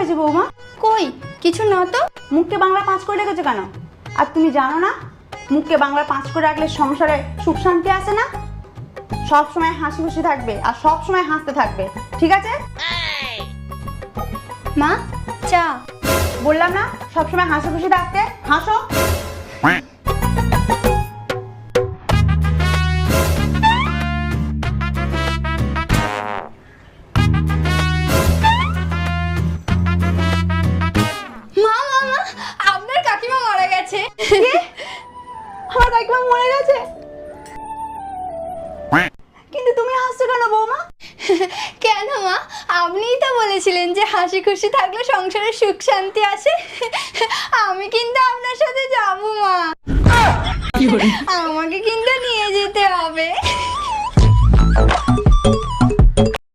হয়েছে বৌমা? কই কিছু না তো। মুখকে বাংলা 5 করে রেখেছো কেন? আর তুমি জানো না মুখকে বাংলা 5 করে রাখলে সংসারে সুখ শান্তি আসে না? সব সময় হাসি খুশি থাকবে আর সব সময় হাসতে থাকবে, ঠিক আছে? মা চা। বললাম না সব সময় হাসি খুশি থাকতে, হাসো। মা মা মা আপনার কাকিমা মারা গেছে। আমার কাকিমা মরে গেছে? কিন্তু তুমি হাসছো কেন বৌমা? কেন মা, আপনিই তো বলেছিলেন যে হাসি খুশি থাকলে সংসারে সুখ শান্তি আসে। আমি কিন্তু আপনার সাথে যাবো মা, আমাকে কিন্তু নিয়ে যেতে হবে।